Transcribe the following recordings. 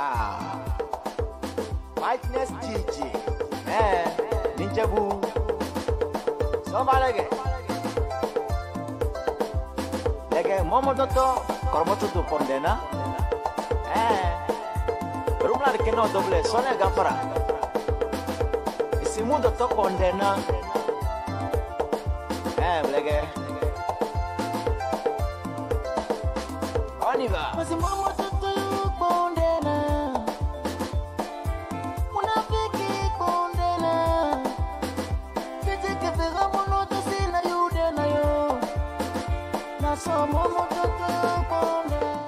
Ah, Whiteness TG, Ninja Boo, somebody like Momo Toto, Cormoto to Pondena, Rumla che no doble, Sonia Gafara, e si mudo to condena, Blege, on y va.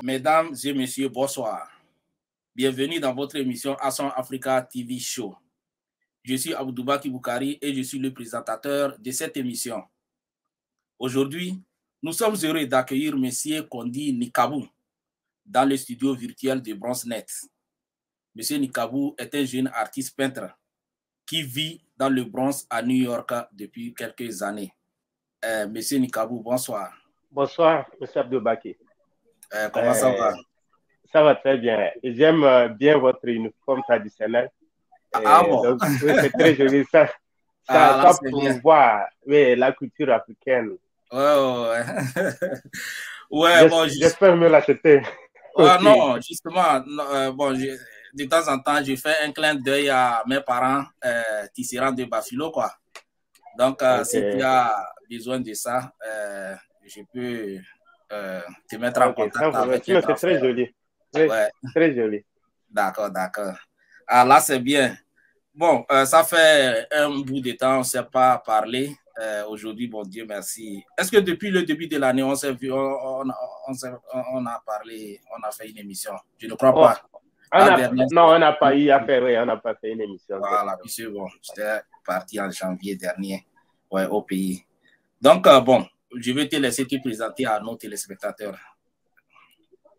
Mesdames et messieurs, bonsoir. Bienvenue dans votre émission Accent Africa TV Show. Je suis Aboubakar Boukari et je suis le présentateur de cette émission. Aujourd'hui, nous sommes heureux d'accueillir M. Kondi Nikabou dans le studio virtuel de BronzeNet. M. Nikabou est un jeune artiste peintre qui vit dans le Bronx à New York depuis quelques années. M. Nikabou, bonsoir. Bonsoir, M. Aboubakar. Comment ça va? Ça va très bien. J'aime bien votre uniforme traditionnel. Bon? Donc, oui, c'est très joli. Ça promouvoit la culture africaine. J'espère me l'acheter. Non, justement, de temps en temps, je fais un clin d'œil à mes parents tisserands de Bafilo, quoi. Donc, si tu as besoin de ça, je peux te mettre en contact avec eux. C'est très joli. Très joli. D'accord. Ah, là, c'est bien. Bon, ça fait un bout de temps, on ne s'est pas parlé. Aujourd'hui, bon Dieu merci. Est-ce que depuis le début de l'année, on s'est vu, on a parlé, on a fait une émission? Je ne crois pas. On n'a pas eu à faire, on n'a pas fait une émission. Voilà, puis c'est bon. J'étais parti en janvier dernier au pays. Donc, bon, je vais te laisser te présenter à nos téléspectateurs.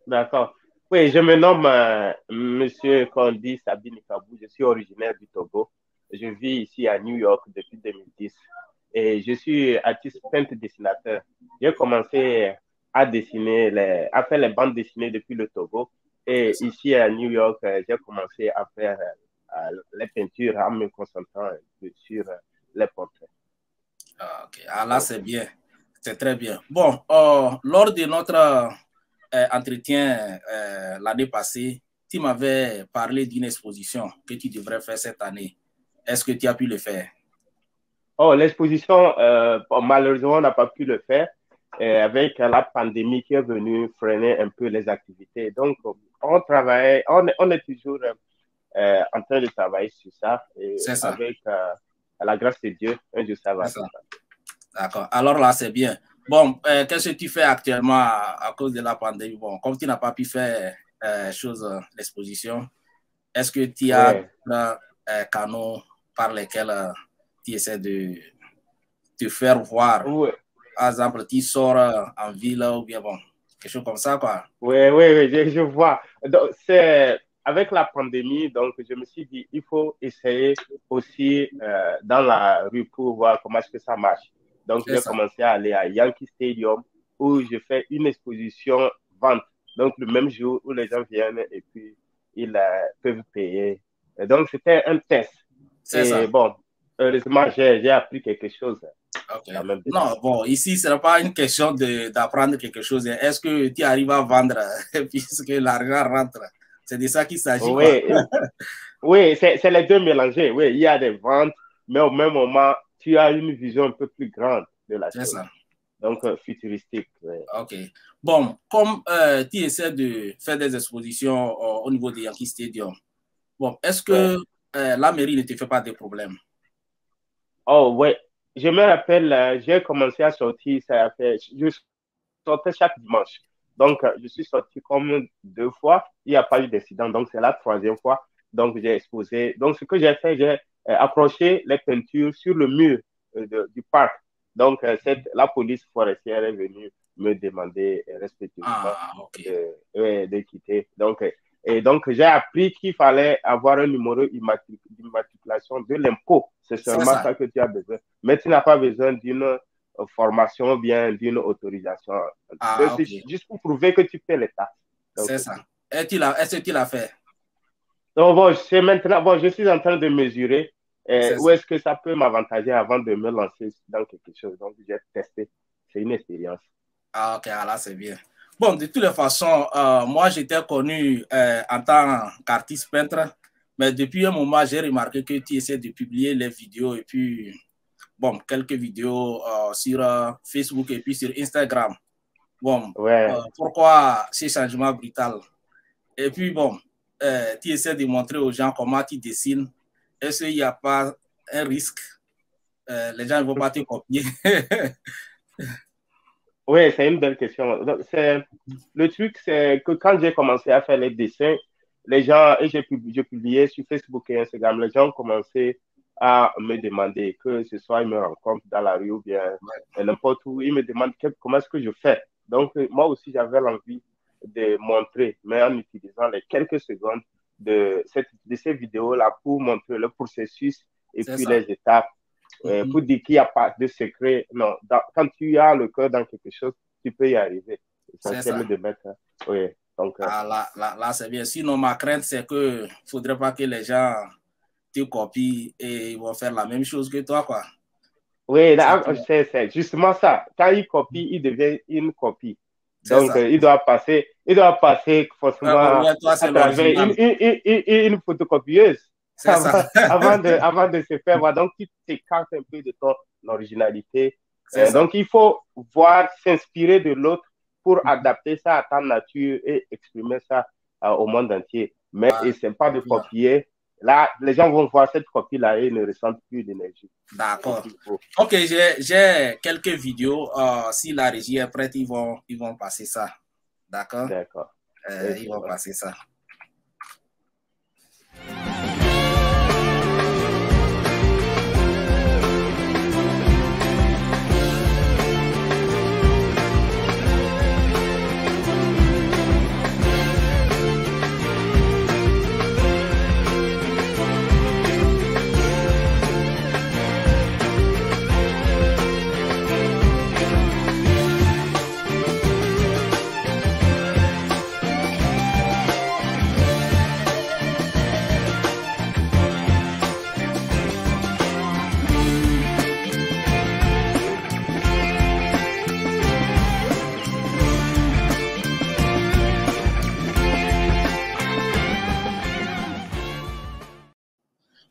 D'accord. Oui, je me nomme M. Kondi Sabine Nikabou. Je suis originaire du Togo. Je vis ici à New York depuis 2010. Et je suis artiste peintre dessinateur. J'ai commencé à dessiner, à faire les bandes dessinées depuis le Togo. Et ici à New York, j'ai commencé à faire les peintures en me concentrant sur les portraits. Ok, là c'est bien. C'est très bien. Bon, lors de notre entretien l'année passée, tu m'avais parlé d'une exposition que tu devrais faire cette année. Est-ce que tu as pu le faire? L'exposition, malheureusement, on n'a pas pu le faire avec la pandémie qui est venue freiner un peu les activités. Donc, on travaille, on est toujours en train de travailler sur ça. Et c'est ça. Avec la grâce de Dieu, un jour, ça va. D'accord. Alors là, c'est bien. Bon, qu'est-ce que tu fais actuellement à cause de la pandémie? Bon, comme tu n'as pas pu faire l'exposition, est-ce que tu as un canal par lesquels tu essaies de te faire voir? Par exemple, tu sors en ville ou bien bon, quelque chose comme ça, quoi. Oui, je vois. Donc, c'est avec la pandémie, donc je me suis dit, il faut essayer aussi dans la rue pour voir comment est-ce que ça marche. Donc, j'ai commencé à aller à Yankee Stadium où je fais une exposition vente. Donc, le même jour où les gens viennent et puis ils peuvent payer. Et donc, c'était un test. Ça. Bon, heureusement, j'ai appris quelque chose. Okay. Non, bon, ici, ce n'est pas une question d'apprendre quelque chose. Est-ce que tu arrives à vendre puisque l'argent rentre? C'est de ça qu'il s'agit. Oui, c'est les deux mélangés. Oui, il y a des ventes, mais au même moment, tu as une vision un peu plus grande de la chose. C'est ça. Donc, futuristique. Oui. OK. Bon, comme tu essaies de faire des expositions au niveau de Yankee Stadium, bon, est-ce que la mairie ne te fait pas de problèmes? Oh, oui. Je me rappelle, j'ai commencé à sortir, je sortais chaque dimanche. Donc, je suis sorti comme 2 fois. Il n'y a pas eu d'incident. Donc, c'est la 3e fois. Donc, j'ai exposé. Donc, ce que j'ai fait, j'ai accroché les peintures sur le mur du parc. Donc, la police forestière est venue me demander respectivement de quitter. Et donc, j'ai appris qu'il fallait avoir un numéro d'immatriculation de l'impôt. C'est seulement ça que tu as besoin. Mais tu n'as pas besoin d'une formation ou bien d'une autorisation. Juste pour prouver que tu fais l'État. C'est ça. Est-ce que tu l'as fait? Donc, bon, maintenant, bon, je suis en train de mesurer où est-ce que ça peut m'avantager avant de me lancer dans quelque chose. Donc, j'ai testé. C'est une expérience. Ah, ok, là, c'est bien. Bon, de toutes les façons, moi, j'étais connu en tant qu'artiste peintre, mais depuis un moment, j'ai remarqué que tu essaies de publier les vidéos et puis, bon, quelques vidéos sur Facebook et puis sur Instagram. Bon, pourquoi ces changements brutaux? Et puis, bon, tu essaies de montrer aux gens comment tu dessines. Est-ce qu'il n'y a pas un risque? Les gens ne vont pas te copier. Oui, c'est une belle question. Donc, le truc, c'est que quand j'ai commencé à faire les dessins, les gens, et j'ai publié sur Facebook et Instagram, les gens ont commencé à me demander, que ce soit ils me rencontrent dans la rue ou bien n'importe où, ils me demandent comment est-ce que je fais. Donc, moi aussi, j'avais l'envie de montrer, mais en utilisant les quelques secondes de ces vidéos-là pour montrer le processus et puis les étapes. Pour dire qu'il n'y a pas de secret. Non, quand tu as le cœur dans quelque chose, tu peux y arriver. C'est ça. De mettre. Oui, donc, là, c'est bien. Sinon, ma crainte, c'est qu'il ne faudrait pas que les gens te copient et ils vont faire la même chose que toi, quoi. Oui, c'est justement ça. Quand ils copient, ils deviennent une copie. Donc, il doit passer forcément à travers une photocopieuse. Avant de se faire voir. Donc, tu t'écartes un peu de ton originalité. Donc, il faut s'inspirer de l'autre pour adapter ça à ta nature et exprimer ça au monde entier. Mais ce n'est pas de copier. Là, les gens vont voir cette copie-là et ne ressentent plus d'énergie. D'accord. Ok, j'ai quelques vidéos. Si la régie est prête, ils vont passer ça. D'accord? D'accord. Ils vont passer ça.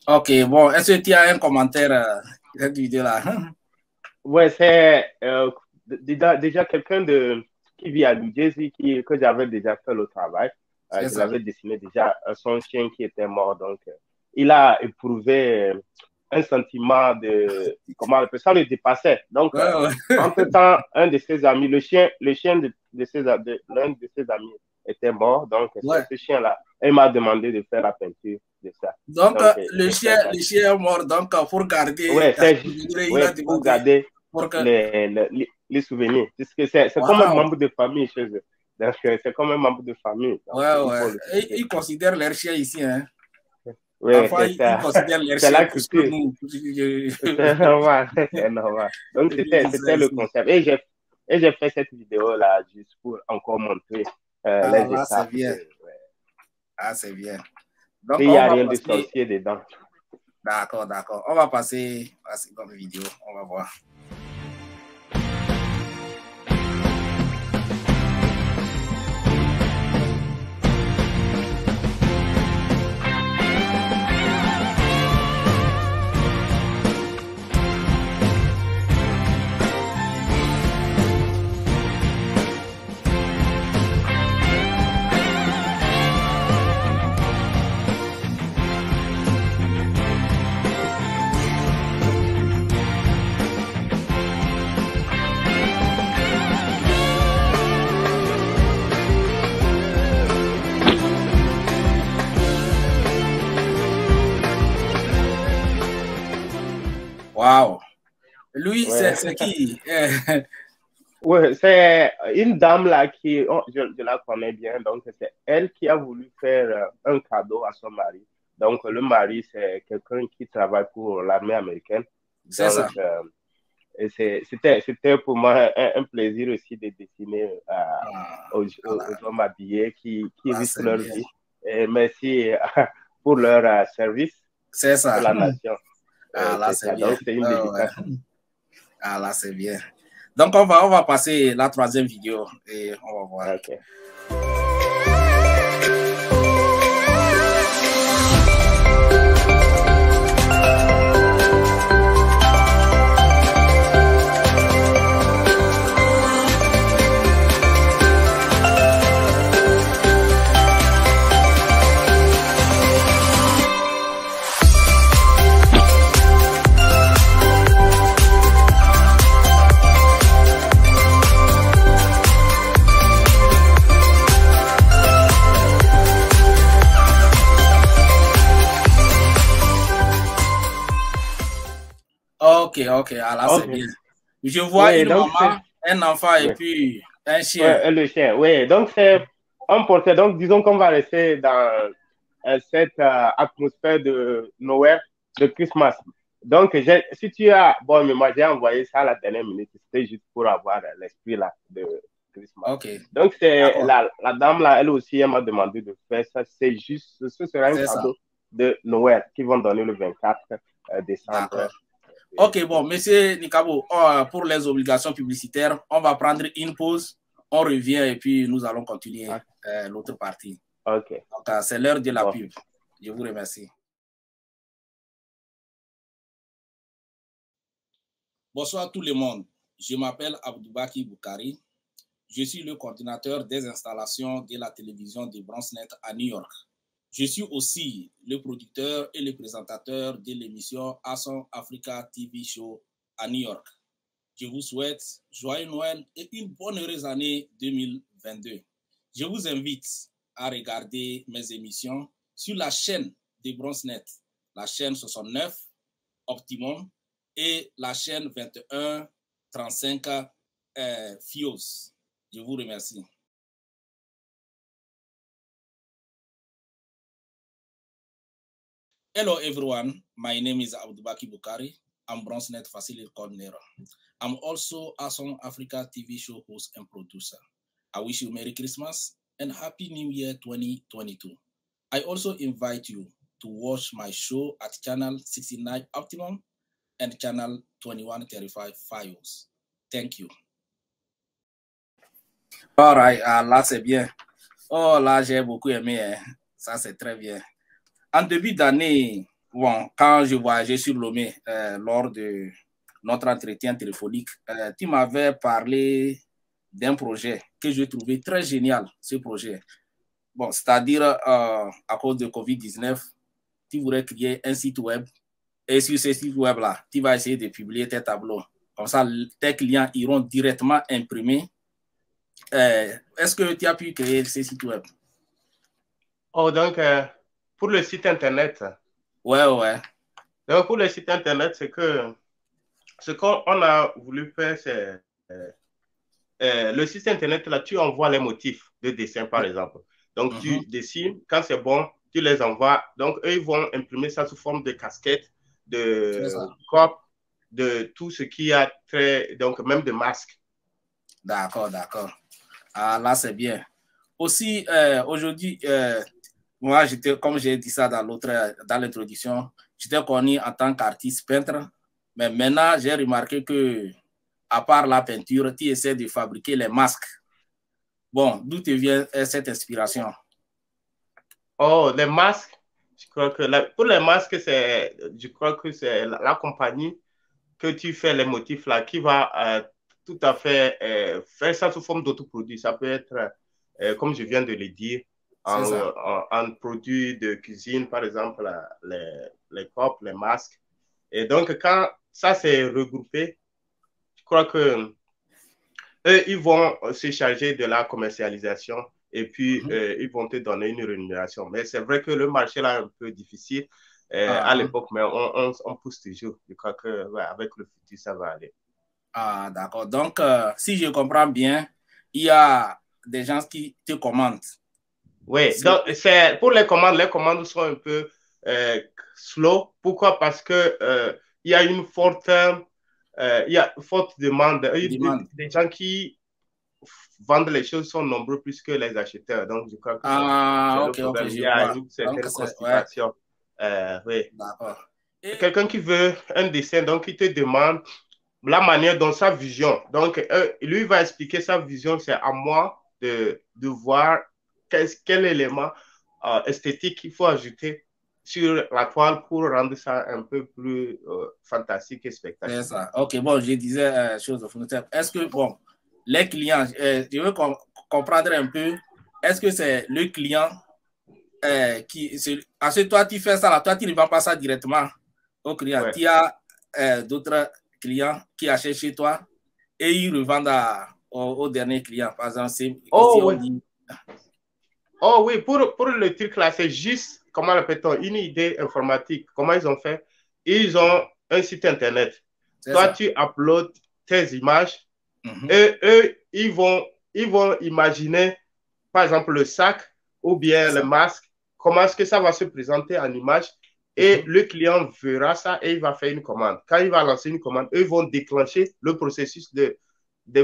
Ok, bon, est-ce que tu as un commentaire à cette vidéo-là? Oui, c'est déjà quelqu'un qui vit à New Jersey que j'avais déjà fait le travail. Je l'avais dessiné déjà son chien qui était mort. Donc, il a éprouvé un sentiment de, comment on appelle ça, le dépassait. Donc, entre-temps, un de ses amis, le chien de l'un de ses amis était mort. Donc, ce chien-là, il m'a demandé de faire la peinture de ça. Donc le chien est mort, donc pour garder, pour garder les souvenirs. C'est comme un membre de famille chez eux. C'est comme un membre de famille. Donc, ils considèrent leur chien ici. Hein. Oui, c'est la culture. C'est normal. Donc, c'était le concept. Et j'ai fait cette vidéo-là juste pour encore montrer les étapes. C'est bien. C'est bien. Donc, il n'y a rien de sorcier dedans. D'accord. On va passer à la seconde vidéo. On va voir. Wow. Lui, c'est qui? Oui, c'est une dame là je la connais bien. Donc, c'est elle qui a voulu faire un cadeau à son mari. Donc, le mari, c'est quelqu'un qui travaille pour l'armée américaine. C'est ça. C'était pour moi un plaisir aussi de dessiner aux hommes habillés qui risquent leur vie. Et merci pour leur service C'est ça. pour la nation. Ah, là, c'est bien. Donc, c'est une dédicace. Ah, là, c'est bien. Donc, on va passer la troisième vidéo et on va voir. Ok. Ok, alors c'est bien. Je vois une maman, un enfant et puis un chien. Le chien, oui. Donc, c'est un portrait. Donc, disons qu'on va rester dans cette atmosphère de Noël, de Christmas. Donc, si tu as, bon, mais moi, j'ai envoyé ça à la dernière minute. C'était juste pour avoir l'esprit là de Christmas. Okay. Donc, c'est la dame là, elle aussi, elle m'a demandé de faire ça. C'est juste, ce sera un cadeau de Noël qu'ils vont donner le 24 décembre. Ok, bon, monsieur Nikabo, pour les obligations publicitaires, on va prendre une pause, on revient et puis nous allons continuer l'autre partie. Ok. Donc, c'est l'heure de la pub. Je vous remercie. Bonsoir tout le monde. Je m'appelle Abdoubaki Boukari. Je suis le coordinateur des installations de la télévision de BronxNet à New York. Je suis aussi le producteur et le présentateur de l'émission Awesome Africa TV Show à New York. Je vous souhaite joyeux Noël et une bonne heureuse année 2022. Je vous invite à regarder mes émissions sur la chaîne de BronxNet, la chaîne 69, Optimum, et la chaîne 2135 FIOS. Je vous remercie. Hello everyone, my name is Abdoubaki Boukari. I'm BronxNet Facility Coordinator. I'm also Awesome Africa TV show host and producer. I wish you Merry Christmas and Happy New Year 2022. I also invite you to watch my show at channel 69 Optimum and channel 2135 FIOS. Thank you. All right, là c'est bien. Oh là, j'ai beaucoup aimé. Hein. Ça c'est très bien. En début d'année, bon, quand je voyageais sur Lomé lors de notre entretien téléphonique, tu m'avais parlé d'un projet que je trouvais très génial, ce projet. Bon, c'est-à-dire, à cause de COVID-19, tu voudrais créer un site web et sur ce site web-là, tu vas essayer de publier tes tableaux. Comme ça, tes clients iront directement imprimer. Est-ce que tu as pu créer ce site web? Oh, donc, pour le site Internet. Ouais. Donc, pour le site Internet, c'est que ce qu'on a voulu faire, c'est le site Internet, là, tu envoies les motifs de dessin, par exemple. Donc, tu dessines, quand c'est bon, tu les envoies. Donc, eux, ils vont imprimer ça sous forme de casquette, de cope, de tout ce qui a trait, donc même de masques. D'accord. Ah, là, c'est bien. Aussi, aujourd'hui, moi, comme j'ai dit ça dans l'introduction, j'étais connu en tant qu'artiste peintre, mais maintenant, j'ai remarqué que, à part la peinture, tu essaies de fabriquer les masques. Bon, d'où te vient cette inspiration? Oh, les masques, je crois que pour les masques, je crois que c'est la compagnie que tu fais les motifs là qui va tout à fait faire ça sous forme d'autoproduit. Ça peut être, comme je viens de le dire, en produits de cuisine, par exemple, les copes, les masques. Et donc, quand ça s'est regroupé, je crois que eux, ils vont se charger de la commercialisation et puis ils vont te donner une rémunération. Mais c'est vrai que le marché là est un peu difficile à l'époque, mais on pousse toujours. Je crois que avec le futur, ça va aller. Ah, d'accord. Donc, si je comprends bien, il y a des gens qui te commandent. Oui, donc pour les commandes sont un peu slow. Pourquoi? Parce que il y a une forte demande. Des gens qui vendre les choses sont nombreux plus que les acheteurs. Donc, je crois que ok, il y a une certaine constipation. Oui. D'accord. Quelqu'un qui veut un dessin, donc il te demande la manière dont sa vision. Donc, lui va expliquer sa vision. C'est à moi de voir quel élément esthétique il faut ajouter sur la toile pour rendre ça un peu plus fantastique et spectaculaire. C'est ça. Ok, bon, je disais chose de fournisseur. Est-ce que, bon, les clients, je veux comprendre un peu, est-ce que c'est le client qui... Parce que toi, tu fais ça, là, toi, tu ne vends pas ça directement au client. Ouais. Tu as d'autres clients qui achètent chez toi et ils revendent au dernier client. Par exemple, c'est... Oh oui, pour le truc là, c'est juste, comment l'appelle-t-on, une idée informatique. Comment ils ont fait? Ils ont un site internet. Toi, tu uploads tes images et eux, ils vont imaginer, par exemple, le sac ou bien le masque, comment est-ce que ça va se présenter en image et le client verra ça et il va faire une commande. Quand il va lancer une commande, eux vont déclencher le processus de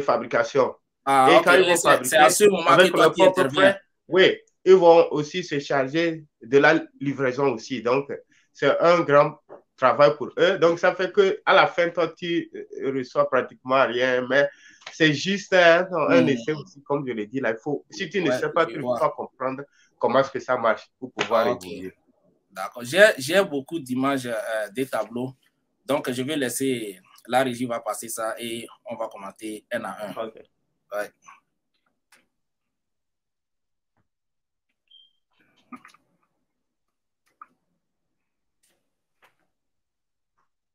fabrication. Ah, et quand ils vont fabriquer, c'est à ce moment avec leur propre frais, oui, ils vont aussi se charger de la livraison aussi. Donc, c'est un grand travail pour eux. Donc, ça fait qu'à la fin, toi, tu reçois pratiquement rien, mais c'est juste un essai aussi, comme je l'ai dit. Là, si tu ne sais pas, tu ne peux pas comprendre comment est-ce que ça marche pour pouvoir évoluer. D'accord. J'ai beaucoup d'images des tableaux. Donc, je vais laisser, la régie va passer ça et on va commenter un à un. OK. Ouais.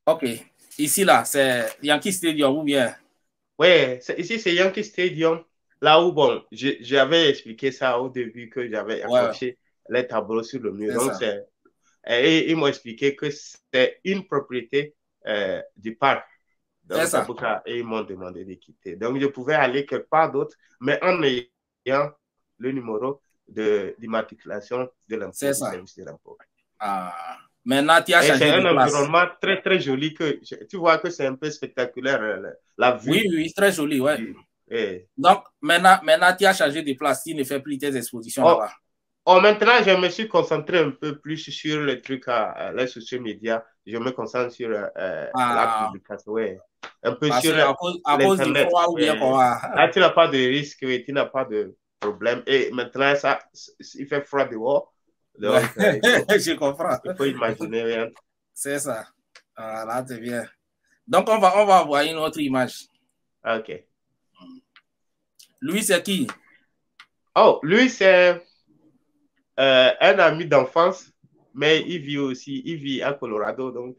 OK. Ici, là, c'est Yankee Stadium ou bien? Oui, ici, c'est Yankee Stadium. Là où, bon, j'avais expliqué ça au début que j'avais accroché les tableaux sur le mur. Donc, et ils m'ont expliqué que c'est une propriété du parc. Donc, c'est pour ça. Et ils m'ont demandé de quitter. Donc, je pouvais aller quelque part d'autre, mais en ayant le numéro d'immatriculation de l'impôt, du service de l'impôt. Ah. Maintenant, tu as changé de place. C'est un environnement très, très joli. Tu vois que c'est un peu spectaculaire, la vue. Oui, très joli, oui. Donc, maintenant, tu as changé de place. Tu ne fais plus tes expositions là-bas. Maintenant, je me suis concentré un peu plus sur les trucs, les sociaux médias. Je me concentre sur la publication, ouais. Un peu sur à cause du froid ou bien quoi. Là, tu n'as pas de risque, tu n'as pas de problème. Et maintenant, il fait froid dehors. Donc, je comprends. Il faut imaginer rien. C'est ça. Là, c'est bien. Donc, on va voir une autre image. OK. Lui, c'est qui? Oh, lui, c'est un ami d'enfance, mais il vit à Colorado. Donc,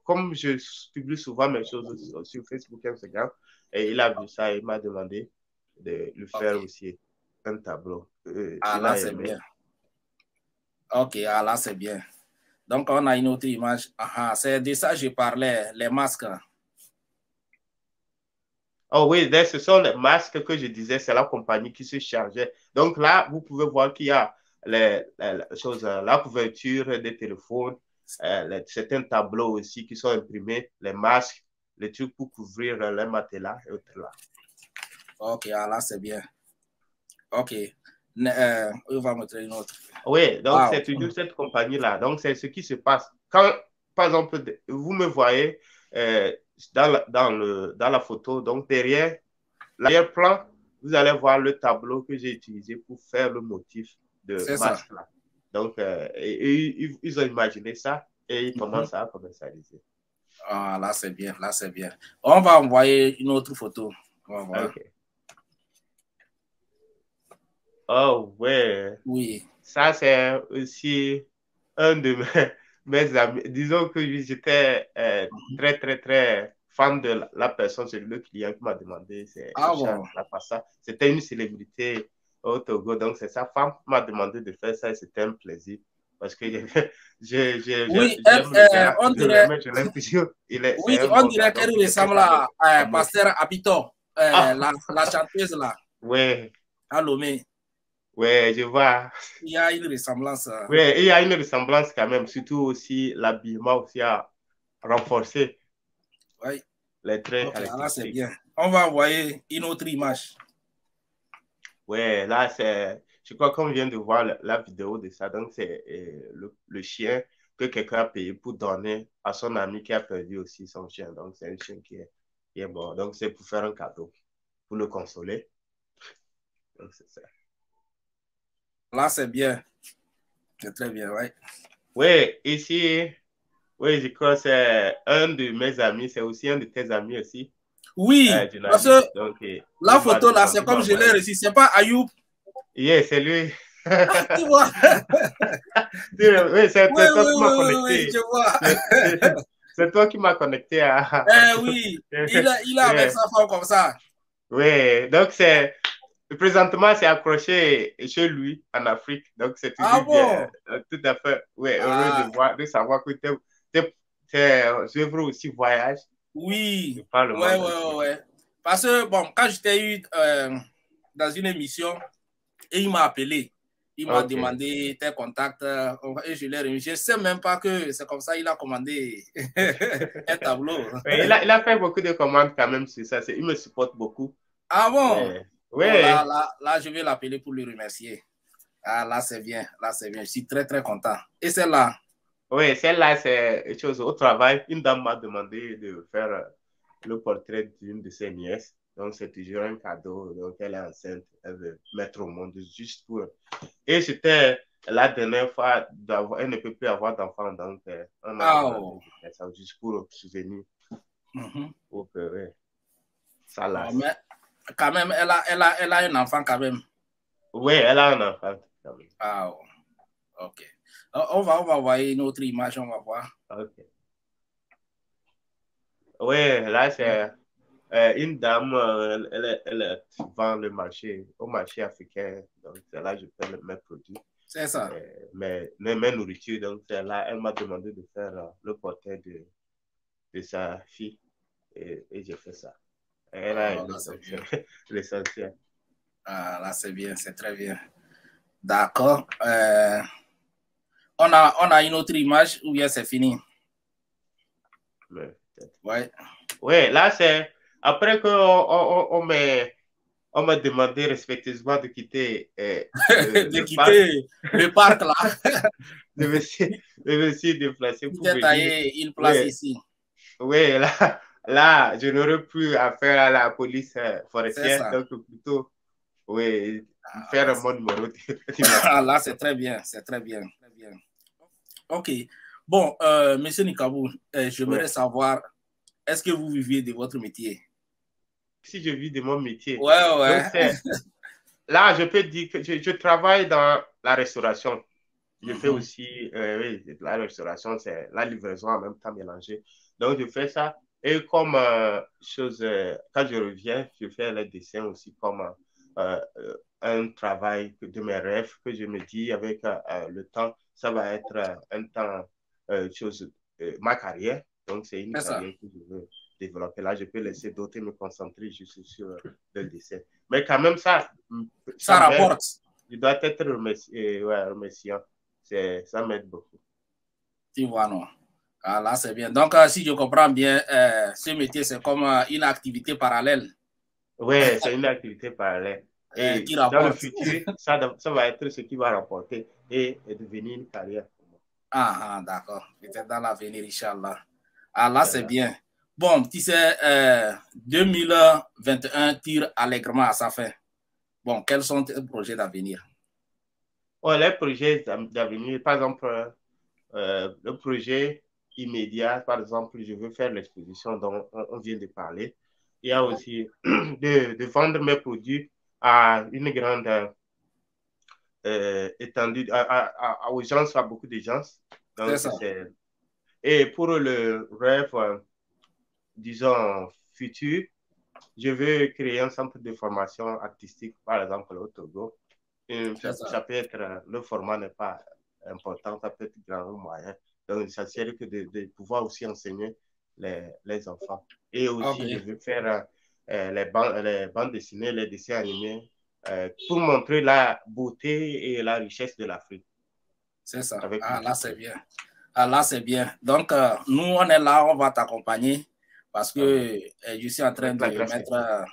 comme je publie souvent mes choses sur Facebook et Instagram, et il a vu ça et il m'a demandé de lui faire aussi un tableau. Là, c'est bien. OK, là, c'est bien. Donc, on a une autre image. C'est de ça que je parlais, les masques. Oh oui, ce sont les masques que je disais, c'est la compagnie qui se chargeait. Donc là, vous pouvez voir qu'il y a la couverture des téléphones, certains tableaux aussi qui sont imprimés, les masques, les trucs pour couvrir les matelas et autres là. OK, là, c'est bien. OK. On va montrer une autre. Oui, donc c'est toujours cette compagnie-là. Donc, c'est ce qui se passe. Quand, par exemple, vous me voyez dans la photo, donc derrière l'arrière-plan, vous allez voir le tableau que j'ai utilisé pour faire le motif de masque-là. Donc, ils ont imaginé ça et ils commencent à commercialiser. Là, c'est bien, là, c'est bien. On va envoyer une autre photo. On va voir. OK. Oh, ouais. Oui. Ça, c'est aussi un de mes amis. Disons que j'étais très, très, très fan de la personne, c'est le client qui m'a demandé. C'était une célébrité au Togo, donc c'est sa femme qui m'a demandé de faire ça et c'était un plaisir. Parce que on dirait qu'elle ressemble à Pasteur Apito, la chanteuse là. Oui. À Lomé. Oui, je vois. Il y a une ressemblance. Oui, il y a une ressemblance quand même, surtout aussi l'habillement aussi a renforcé les traits. Là, c'est bien. On va envoyer une autre image. Ouais, là, je crois qu'on vient de voir la vidéo de ça. Donc, c'est le chien que quelqu'un a payé pour donner à son ami qui a perdu aussi son chien. Donc, c'est un chien qui est mort. Donc, c'est pour faire un cadeau, pour le consoler. Donc, c'est ça. Là, c'est bien. C'est très bien, ouais. Oui, ici, oui, je crois que c'est un de mes amis. C'est aussi un de tes amis aussi. Oui, parce que donc, la photo là, c'est comme je l'ai reçu. C'est pas Ayoub. Oui, c'est lui. Tu vois? Oui, c'est toi qui m'as connecté. Oui, je vois. C'est toi qui m'as connecté à... oui, il est avec sa femme comme ça. Oui, donc présentement, c'est accroché chez lui en Afrique. Donc, c'est toujours bien. Tout à fait. Oui, heureux de savoir que tes œuvres aussi voyagent. Oui, ouais. Parce que, bon, quand j'étais eu dans une émission, et il m'a appelé. Il m'a demandé tes contacts et je l'ai remis. Je ne sais même pas que c'est comme ça qu'il a commandé un tableau. Oui, il a fait beaucoup de commandes quand même sur ça. Il me supporte beaucoup. Ah bon? Oui. Bon, là, je vais l'appeler pour le remercier. Ah, là, c'est bien. Là, c'est bien. Je suis très, très content. Et celle-là? Oui, celle-là, c'est une chose au travail. Une dame m'a demandé de faire le portrait d'une de ses nièces. Donc, c'est toujours un cadeau. Donc, elle est enceinte. Elle veut mettre au monde juste pour... Et c'était la dernière fois, elle ne peut plus avoir d'enfant. Donc, on a demandé de faire ça juste pour souvenir. Pour que, ouais, ça lasse. Mais quand même, elle a un enfant quand même. Oui, elle a un enfant quand même. Ah, ok. On va envoyer une autre image, on va voir. Ok. Oui, là, c'est... une dame, elle vend au marché africain. Donc, c'est là que je fais mes produits. C'est ça. Mes nourritures. Donc, c'est là, elle m'a demandé de faire le portrait de sa fille. Et j'ai fait ça. Elle a l'essentiel. Ah, là, c'est bien, c'est très bien. D'accord. On a une autre image ou bien c'est fini? Ouais. Oui, là, c'est après qu'on m'a demandé respectueusement de quitter, le parc là. Je me suis déplacé pour venir. Taillé une place ici. Oui, là, je n'aurais plus affaire à la police forestière. Donc, plutôt, oui, faire mon numéro. Là, c'est très bien, c'est très bien. OK. Bon, monsieur Nikabou, j'aimerais savoir, est-ce que vous viviez de votre métier? Si je vis de mon métier. Ouais. Donc, là, je peux dire que je travaille dans la restauration. Je fais aussi la restauration, c'est la livraison en même temps mélangée. Donc, je fais ça. Et comme quand je reviens, je fais les dessins aussi comme un travail de mes rêves que je me dis avec le temps, ça va être un temps, ma carrière. Donc, c'est une carrière que je veux développer. Là, je peux laisser d'autres me concentrer juste sur le dessin. Mais quand même, ça rapporte. Je dois être remerciant. Ça m'aide beaucoup. Tu vois, non? Ah, là, c'est bien. Donc, si je comprends bien, ce métier, c'est comme une activité parallèle. Oui, c'est une activité parallèle. Et qui dans le futur, ça va être ce qui va rapporter et devenir une carrière. Ah, d'accord. Peut-être dans l'avenir, Inch'Allah. Ah, là, c'est bien. Bon, tu sais, 2021 tire allègrement à sa fin. Bon, quels sont tes projets d'avenir? Les projets d'avenir, par exemple, le projet immédiat, par exemple, je veux faire l'exposition dont on vient de parler. Il y a aussi de vendre mes produits à une grande étendue, aux gens, à beaucoup de gens. Donc, et pour le rêve, disons, futur, je veux créer un centre de formation artistique, par exemple, au Togo. Ça peut être, le format n'est pas important, ça peut être grand ou moyen. Donc, l'essentiel est de pouvoir aussi enseigner les enfants. Et aussi, je veux faire les bandes dessinées, les dessins animés, pour montrer la beauté et la richesse de l'Afrique. C'est ça. Là, c'est bien. Là, c'est bien. Donc, nous, on est là, on va t'accompagner parce que je suis en train de mettre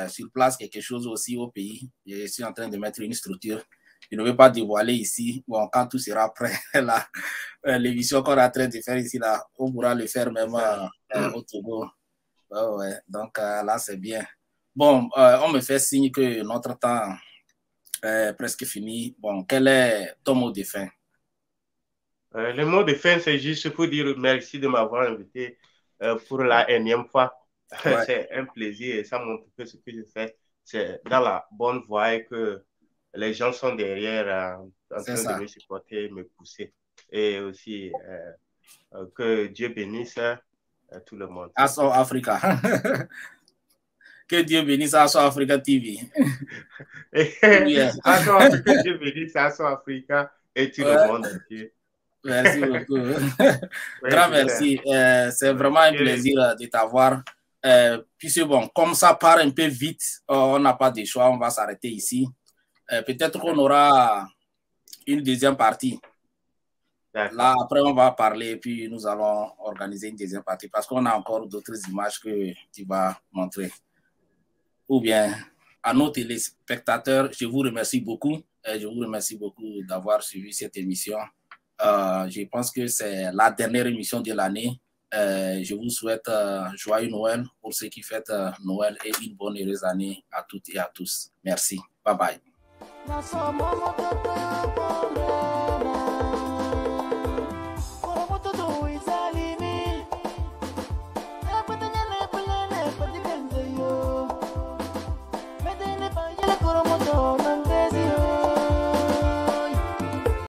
sur place quelque chose aussi au pays. Je suis en train de mettre une structure. Je ne vais pas dévoiler ici. Bon, quand tout sera prêt, l'émission qu'on est en train de faire ici, là, on pourra le faire même au Togo. Ouais. Donc là, c'est bien. Bon, on me fait signe que notre temps est presque fini. Bon, quel est ton mot de fin? Le mot de fin, c'est juste pour dire merci de m'avoir invité pour la énième fois. Ouais. C'est un plaisir et ça montre que ce que je fais, c'est dans la bonne voie et que les gens sont derrière en train de me supporter, me pousser. Et aussi que Dieu bénisse tout le monde. Aso Africa. Que Dieu bénisse Aso Africa TV. Aso Africa, que Dieu bénisse Aso Africa et tout le monde entier. Merci beaucoup. Grand merci. C'est vraiment un plaisir de t'avoir. Puisque bon, comme ça part un peu vite, on n'a pas de choix, on va s'arrêter ici. Peut-être qu'on aura une deuxième partie. Là, après, on va parler et puis nous allons organiser une deuxième partie parce qu'on a encore d'autres images que tu vas montrer. Ou bien, à nos téléspectateurs, je vous remercie beaucoup. Je vous remercie beaucoup d'avoir suivi cette émission. Je pense que c'est la dernière émission de l'année. Je vous souhaite joyeux Noël pour ceux qui fêtent Noël et une bonne heureuse année à toutes et à tous. Merci. Bye bye.